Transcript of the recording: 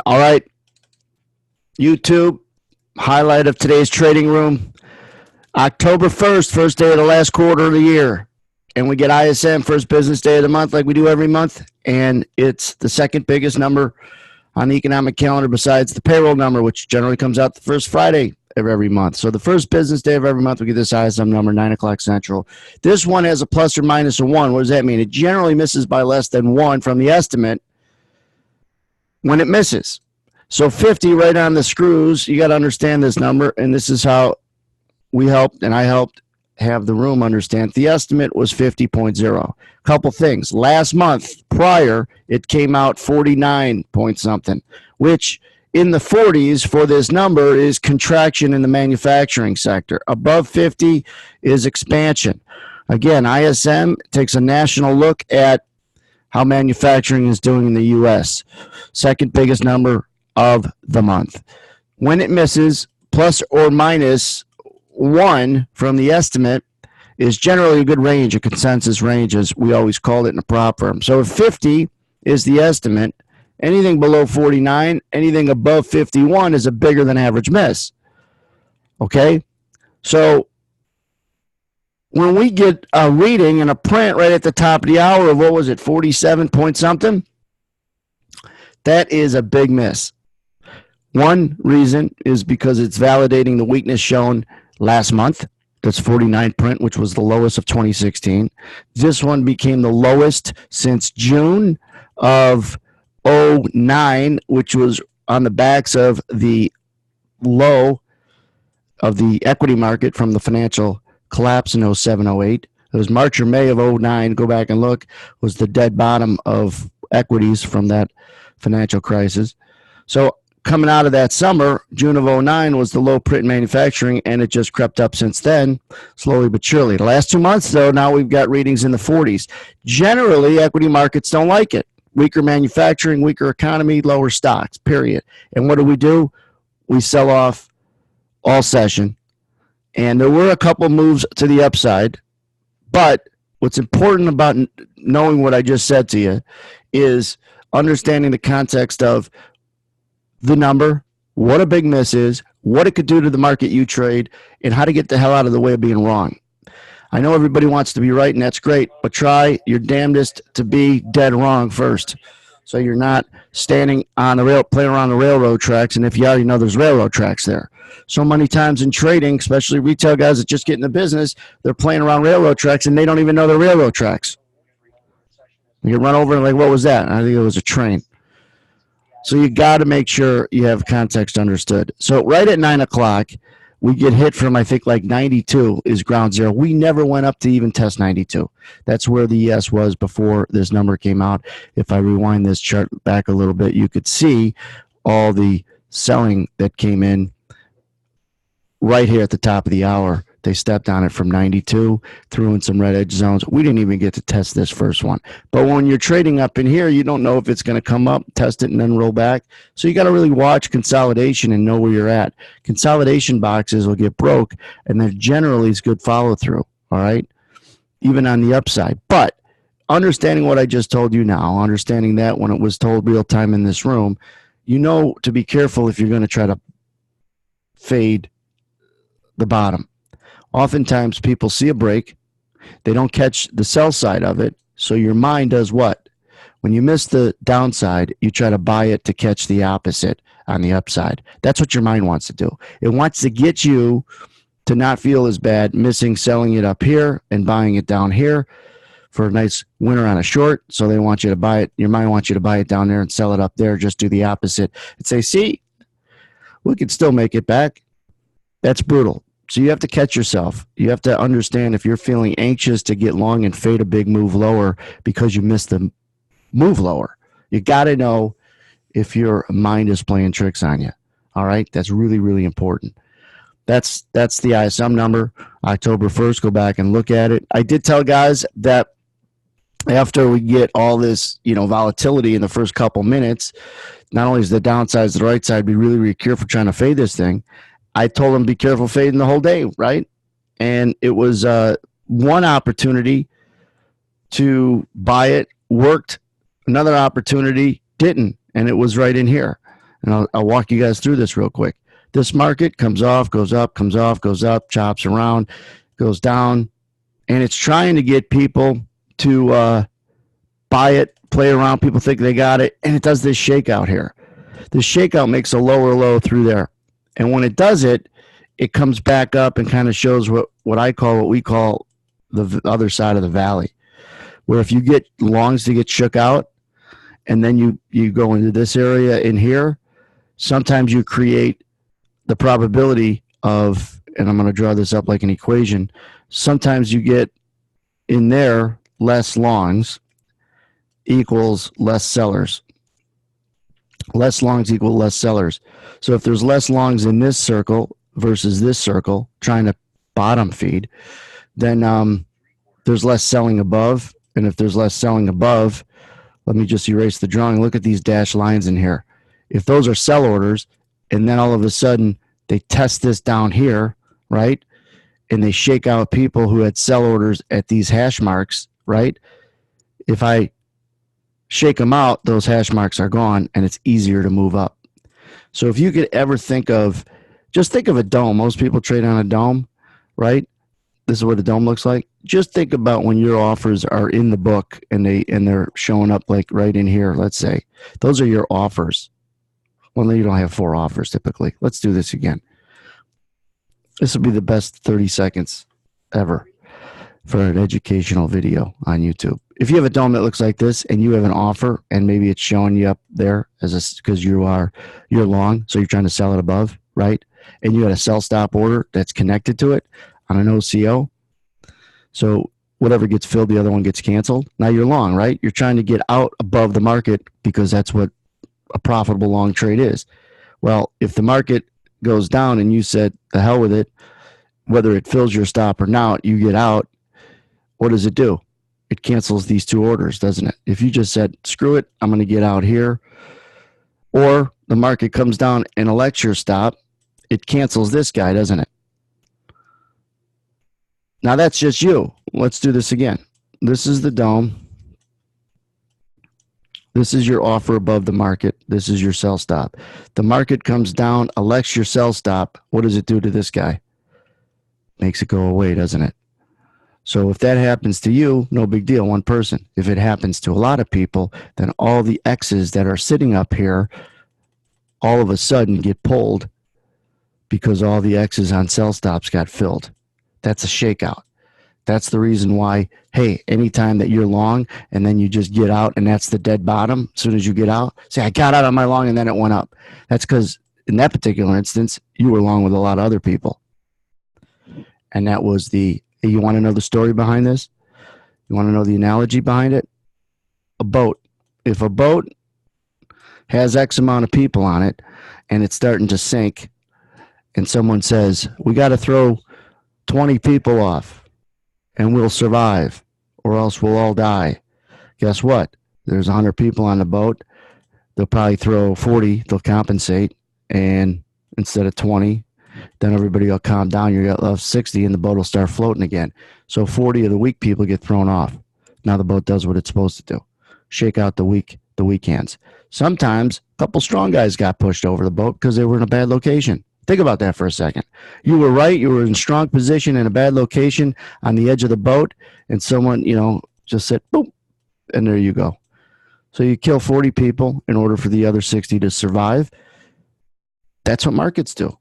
All right, YouTube, highlight of today's trading room. October 1st, first day of the last quarter of the year. And we get ISM, first business day of the month, like we do every month. And it's the second biggest number on the economic calendar besides the payroll number, which generally comes out the first Friday of every month. So the first business day of every month, we get this ISM number, 9 o'clock Central. This one has a plus or minus of 1. What does that mean? It generally misses by less than 1 from the estimate when it misses. So 50 right on the screws. You got to understand this number, and this is how we helped, and I helped have the room understand. The estimate was 50.0. Couple things. Last month, prior, it came out 49 point something, which in the 40s for this number is contraction in the manufacturing sector. Above 50 is expansion. Again, ISM takes a national look at how manufacturing is doing in the U.S. Second biggest number of the month. When it misses, plus or minus 1 from the estimate is generally a good range, a consensus range, as we always call it in a prop firm. So if 50 is the estimate, anything below 49, anything above 51 is a bigger than average miss. Okay? So when we get a reading and a print right at the top of the hour of, what was it, 47 point something, that is a big miss. One reason is because it's validating the weakness shown last month. That's 49 print, which was the lowest of 2016. This one became the lowest since June of 09, which was on the backs of the low of the equity market from the financial collapse in 07, 08. It was March or May of 09, go back and look, was the dead bottom of equities from that financial crisis. So coming out of that summer, June of 09 was the low print manufacturing, and it just crept up since then, slowly but surely. The last 2 months, though, now we've got readings in the 40s. Generally, equity markets don't like it. Weaker manufacturing, weaker economy, lower stocks, period. And what do? We sell off all session. And there were a couple moves to the upside, but what's important about knowing what I just said to you is understanding the context of the number, what a big miss is, what it could do to the market you trade, and how to get the hell out of the way of being wrong. I know everybody wants to be right, and that's great, but try your damnedest to be dead wrong first, so you're not standing on the rail, playing around the railroad tracks, and if you already know there's railroad tracks there. So many times in trading, especially retail guys that just get in the business, they're playing around railroad tracks, and they don't even know they're railroad tracks. You get run over and like, what was that? I think it was a train. So you got to make sure you have context understood. So right at 9 o'clock, we get hit from, I think, like 92 is ground zero. We never went up to even test 92. That's where the ES was before this number came out. If I rewind this chart back a little bit, you could see all the selling that came in right here at the top of the hour. They stepped on it from 92, threw in some red edge zones. We didn't even get to test this first one. But when you're trading up in here, you don't know if it's going to come up, test it, and then roll back. So you got to really watch consolidation and know where you're at. Consolidation boxes will get broke, and there generally is good follow-through, all right, even on the upside. But understanding what I just told you now, understanding that when it was told real time in this room, you know to be careful if you're going to try to fade the bottom. Oftentimes people see a break, they don't catch the sell side of it, so your mind does what? When you miss the downside, you try to buy it to catch the opposite on the upside. That's what your mind wants to do. It wants to get you to not feel as bad missing selling it up here and buying it down here for a nice winner on a short, so they want you to buy it. Your mind wants you to buy it down there and sell it up there, just do the opposite and say, see, we could still make it back. That's brutal. So you have to catch yourself. You have to understand if you're feeling anxious to get long and fade a big move lower because you missed the move lower. You got to know if your mind is playing tricks on you. All right? That's really, really important. That's the ISM number, October 1st. Go back and look at it. I did tell guys that after we get all this, volatility in the first couple minutes, not only is the downside, the right side, be really, really careful trying to fade this thing. I told them be careful fading the whole day, right? And it was one opportunity to buy it, worked. Another opportunity didn't, and it was right in here. And I'll walk you guys through this real quick. This market comes off, goes up, comes off, goes up, chops around, goes down, and it's trying to get people to buy it, play around. People think they got it, and it does this shakeout here. This shakeout makes a lower low through there, and when it does it, it comes back up and kind of shows what we call the other side of the valley, where if you get longs to get shook out, and then you go into this area in here, sometimes you create the probability of, and I'm going to draw this up like an equation, sometimes you get in there less longs equals less sellers. Less longs equal less sellers. So if there's less longs in this circle versus this circle trying to bottom feed, then there's less selling above. And if there's less selling above, let me just erase the drawing. Look at these dashed lines in here. If those are sell orders, and then all of a sudden they test this down here, right? And they shake out people who had sell orders at these hash marks, right? If I shake them out, those hash marks are gone, and it's easier to move up. So if you could ever just think of a dome. Most people trade on a dome, right? This is what a dome looks like. Just think about when your offers are in the book and they're showing up like right in here, let's say. Those are your offers. Well, you don't have 4 offers typically. Let's do this again. This will be the best 30 seconds ever for an educational video on YouTube. If you have a dome that looks like this and you have an offer and maybe it's showing you up there because you're long, so you're trying to sell it above, right? And you had a sell stop order that's connected to it on an OCO. So whatever gets filled, the other one gets canceled. Now you're long, right? You're trying to get out above the market because that's what a profitable long trade is. Well, if the market goes down and you said, the hell with it, whether it fills your stop or not, you get out, what does it do? It cancels these 2 orders, doesn't it? If you just said, screw it, I'm going to get out here, or the market comes down and elects your stop, it cancels this guy, doesn't it? Now that's just you. Let's do this again. This is the dome. This is your offer above the market. This is your sell stop. The market comes down, elects your sell stop. What does it do to this guy? Makes it go away, doesn't it? So if that happens to you, no big deal, one person. If it happens to a lot of people, then all the X's that are sitting up here all of a sudden get pulled because all the X's on sell stops got filled. That's a shakeout. That's the reason why, hey, anytime that you're long and then you just get out and that's the dead bottom, as soon as you get out, say, I got out on my long and then it went up. That's because in that particular instance, you were long with a lot of other people. And that was you want to know the story behind this? You want to know the analogy behind it? A boat. If a boat has X amount of people on it and it's starting to sink and someone says, we got to throw 20 people off and we'll survive or else we'll all die. Guess what? There's 100 people on the boat. They'll probably throw 40. They'll compensate. And instead of 20, then everybody will calm down. You're left 60 and the boat will start floating again. So 40 of the weak people get thrown off. Now the boat does what it's supposed to do. Shake out the weak hands. Sometimes a couple strong guys got pushed over the boat because they were in a bad location. Think about that for a second. You were right. You were in strong position in a bad location on the edge of the boat, and someone, just said, boom, and there you go. So you kill 40 people in order for the other 60 to survive. That's what markets do.